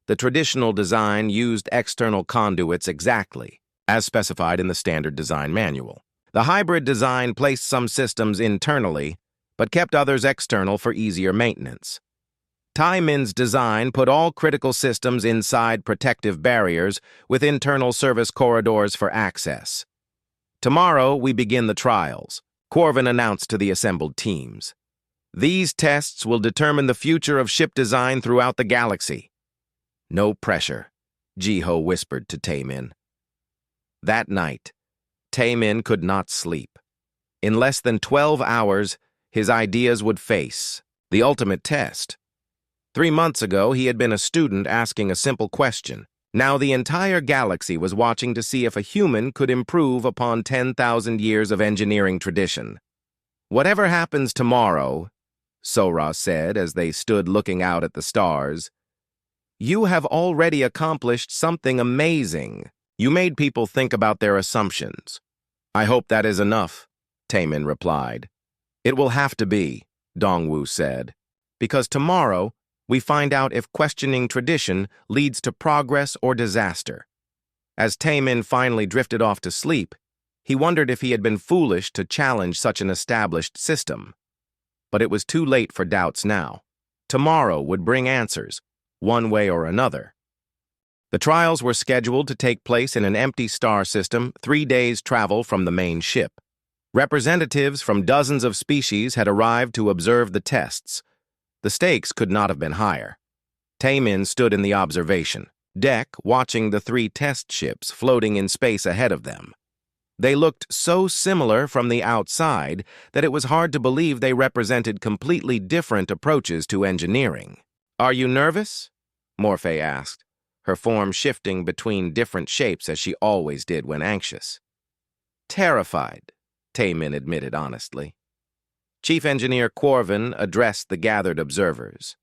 The traditional design used external conduits exactly, as specified in the standard design manual. The hybrid design placed some systems internally, but kept others external for easier maintenance. Taemin's design put all critical systems inside protective barriers with internal service corridors for access. Tomorrow, we begin the trials, Corvin announced to the assembled teams. These tests will determine the future of ship design throughout the galaxy. No pressure, Jiho whispered to Taemin. That night, Taemin could not sleep. In less than 12 hours, his ideas would face the ultimate test. 3 months ago, he had been a student asking a simple question. Now the entire galaxy was watching to see if a human could improve upon 10,000 years of engineering tradition. Whatever happens tomorrow, Sora said as they stood looking out at the stars, you have already accomplished something amazing. You made people think about their assumptions. I hope that is enough, Taemin replied. It will have to be, Dongwu said, because tomorrow we find out if questioning tradition leads to progress or disaster. As Taemin finally drifted off to sleep, he wondered if he had been foolish to challenge such an established system. But it was too late for doubts now. Tomorrow would bring answers, one way or another. The trials were scheduled to take place in an empty star system 3 days' travel from the main ship. Representatives from dozens of species had arrived to observe the tests. The stakes could not have been higher. Taemin stood in the observation deck watching the 3 test ships floating in space ahead of them. They looked so similar from the outside that it was hard to believe they represented completely different approaches to engineering. Are you nervous? Morphe asked, her form shifting between different shapes as she always did when anxious. Terrified, Taemin admitted honestly. Chief Engineer Corvin addressed the gathered observers.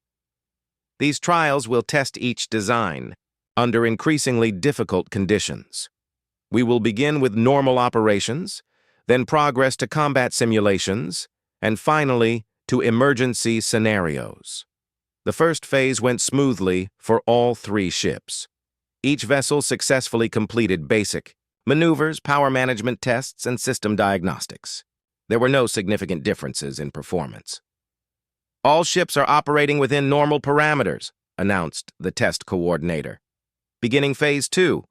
These trials will test each design under increasingly difficult conditions. We will begin with normal operations, then progress to combat simulations, and finally to emergency scenarios. The first phase went smoothly for all three ships. Each vessel successfully completed basic maneuvers, power management tests, and system diagnostics. There were no significant differences in performance. All ships are operating within normal parameters, announced the test coordinator. Beginning Phase 2,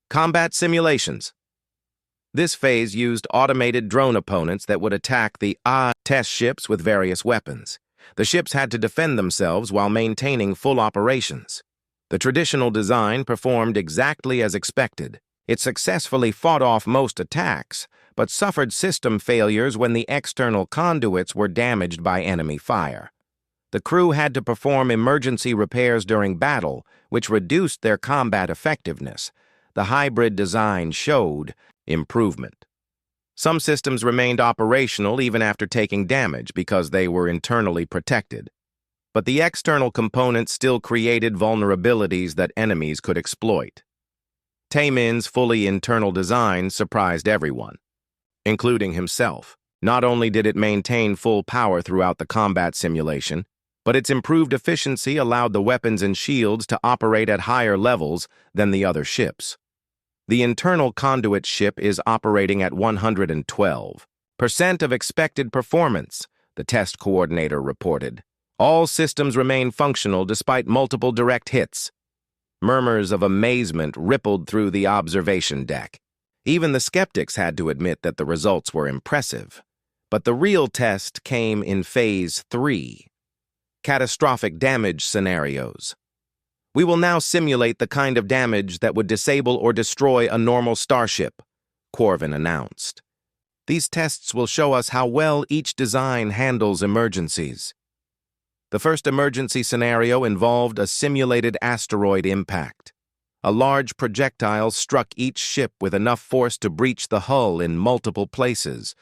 Combat Simulations. This phase used automated drone opponents that would attack the test ships with various weapons. The ships had to defend themselves while maintaining full operations. The traditional design performed exactly as expected. It successfully fought off most attacks, but suffered system failures when the external conduits were damaged by enemy fire. The crew had to perform emergency repairs during battle, which reduced their combat effectiveness. The hybrid design showed improvement. Some systems remained operational even after taking damage because they were internally protected. But the external components still created vulnerabilities that enemies could exploit. Taemin's fully internal design surprised everyone, including himself. Not only did it maintain full power throughout the combat simulation, but its improved efficiency allowed the weapons and shields to operate at higher levels than the other ships. The internal conduit ship is operating at 112% of expected performance, the test coordinator reported. All systems remain functional despite multiple direct hits. Murmurs of amazement rippled through the observation deck. Even the skeptics had to admit that the results were impressive. But the real test came in Phase 3, Catastrophic Damage Scenarios. We will now simulate the kind of damage that would disable or destroy a normal starship, Corvin announced. These tests will show us how well each design handles emergencies. The first emergency scenario involved a simulated asteroid impact. A large projectile struck each ship with enough force to breach the hull in multiple places.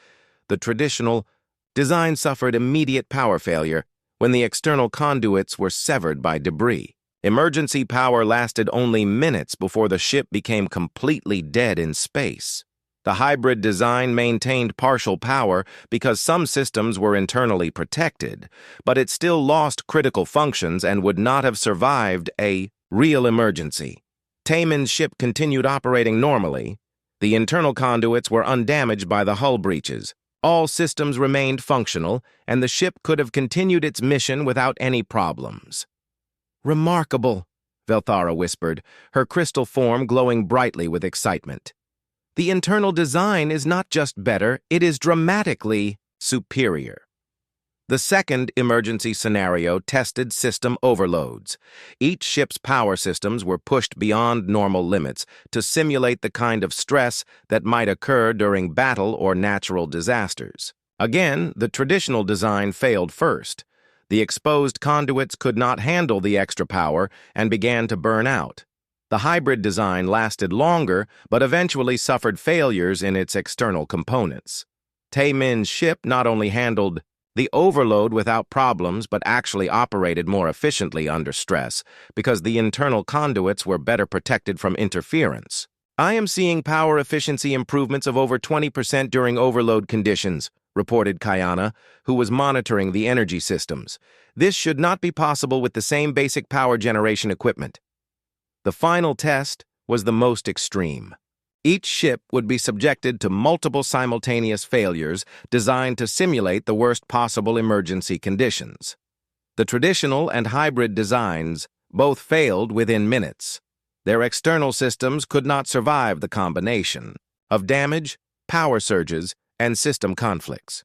The traditional design suffered immediate power failure when the external conduits were severed by debris. Emergency power lasted only minutes before the ship became completely dead in space. The hybrid design maintained partial power because some systems were internally protected, but it still lost critical functions and would not have survived a real emergency. Taemin's ship continued operating normally. The internal conduits were undamaged by the hull breaches. All systems remained functional, and the ship could have continued its mission without any problems. "Remarkable," Velthara whispered, her crystal form glowing brightly with excitement. "The internal design is not just better, it is dramatically superior." The second emergency scenario tested system overloads. Each ship's power systems were pushed beyond normal limits to simulate the kind of stress that might occur during battle or natural disasters. Again, the traditional design failed first. The exposed conduits could not handle the extra power and began to burn out. The hybrid design lasted longer, but eventually suffered failures in its external components. Taemin's ship not only handled the overload without problems, but actually operated more efficiently under stress because the internal conduits were better protected from interference. "I am seeing power efficiency improvements of over 20% during overload conditions," reported Kayana, who was monitoring the energy systems. "This should not be possible with the same basic power generation equipment." The final test was the most extreme. Each ship would be subjected to multiple simultaneous failures designed to simulate the worst possible emergency conditions. The traditional and hybrid designs both failed within minutes. Their external systems could not survive the combination of damage, power surges, and system conflicts.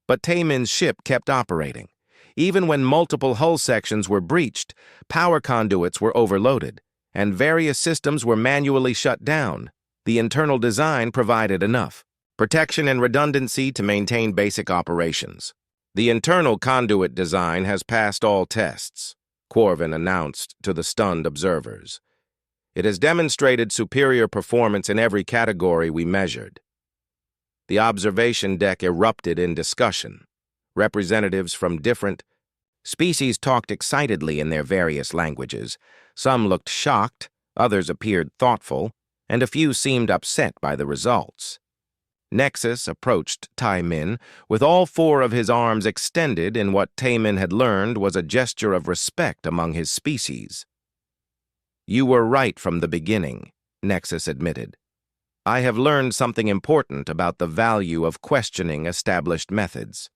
But Taemin's ship kept operating. Even when multiple hull sections were breached, power conduits were overloaded, and various systems were manually shut down. The internal design provided enough protection and redundancy to maintain basic operations. "The internal conduit design has passed all tests," Corvin announced to the stunned observers. "It has demonstrated superior performance in every category we measured." The observation deck erupted in discussion. Representatives from different species talked excitedly in their various languages. Some looked shocked, others appeared thoughtful, and a few seemed upset by the results. Nexus approached Tai Min with all four of his arms extended in what Tai Min had learned was a gesture of respect among his species. "You were right from the beginning," Nexus admitted. "I have learned something important about the value of questioning established methods."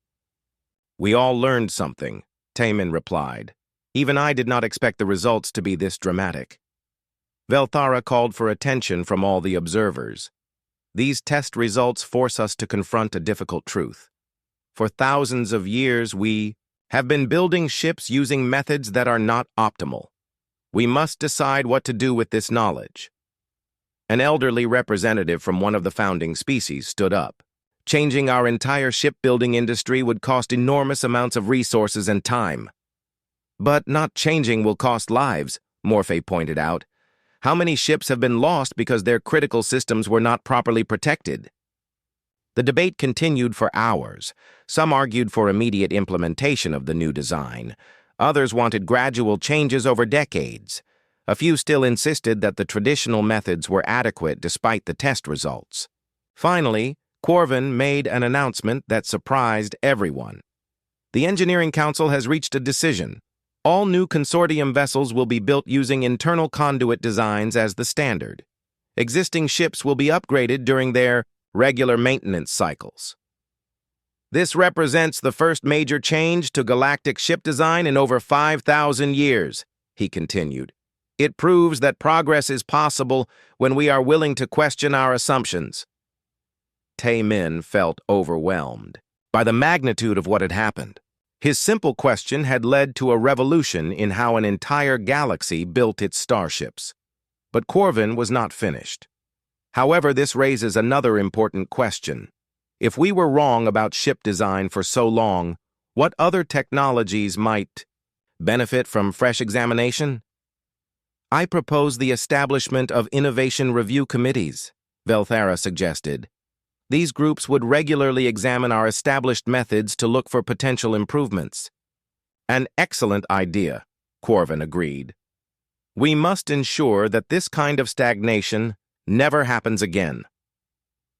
"We all learned something," Tai Min replied. "Even I did not expect the results to be this dramatic." Velthara called for attention from all the observers. "These test results force us to confront a difficult truth. For thousands of years, we have been building ships using methods that are not optimal. We must decide what to do with this knowledge." An elderly representative from one of the founding species stood up. "Changing our entire shipbuilding industry would cost enormous amounts of resources and time." "But not changing will cost lives," Morphe pointed out. "How many ships have been lost because their critical systems were not properly protected?" The debate continued for hours. Some argued for immediate implementation of the new design. Others wanted gradual changes over decades. A few still insisted that the traditional methods were adequate despite the test results. Finally, Corvin made an announcement that surprised everyone. "The Engineering Council has reached a decision. All new consortium vessels will be built using internal conduit designs as the standard. Existing ships will be upgraded during their regular maintenance cycles. This represents the first major change to galactic ship design in over 5,000 years, he continued. It proves that progress is possible when we are willing to question our assumptions." Tai Min felt overwhelmed by the magnitude of what had happened. His simple question had led to a revolution in how an entire galaxy built its starships. But Corvin was not finished. However, this raises another important question. If we were wrong about ship design for so long, what other technologies might benefit from fresh examination? "I propose the establishment of innovation review committees," Velthara suggested. "These groups would regularly examine our established methods to look for potential improvements." "An excellent idea," Corvin agreed. "We must ensure that this kind of stagnation never happens again."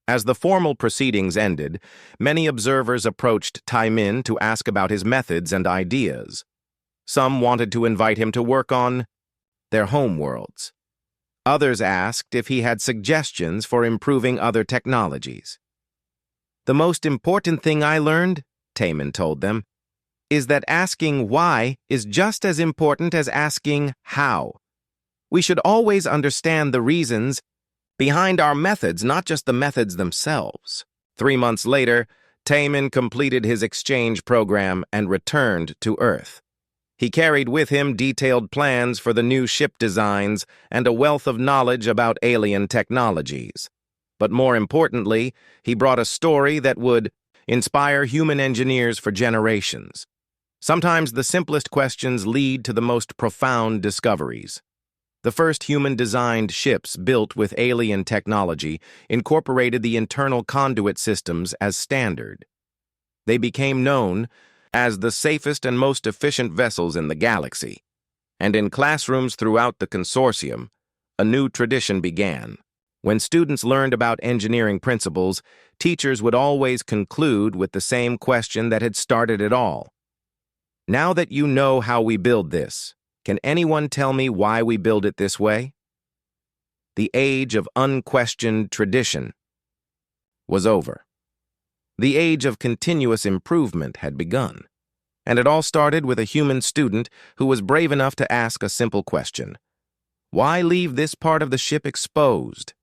As the formal proceedings ended, many observers approached Tai Min to ask about his methods and ideas. Some wanted to invite him to work on their homeworlds. Others asked if he had suggestions for improving other technologies. "The most important thing I learned," Tai Min told them, "is that asking why is just as important as asking how. We should always understand the reasons behind our methods, not just the methods themselves." 3 months later, Tai Min completed his exchange program and returned to Earth. He carried with him detailed plans for the new ship designs and a wealth of knowledge about alien technologies. But more importantly, he brought a story that would inspire human engineers for generations. Sometimes the simplest questions lead to the most profound discoveries. The first human-designed ships built with alien technology incorporated the internal conduit systems as standard. They became known as the safest and most efficient vessels in the galaxy. And in classrooms throughout the consortium, a new tradition began. When students learned about engineering principles, teachers would always conclude with the same question that had started it all. "Now that you know how we build this, can anyone tell me why we build it this way?" The age of unquestioned tradition was over. The age of continuous improvement had begun. And it all started with a human student who was brave enough to ask a simple question. Why leave this part of the ship exposed?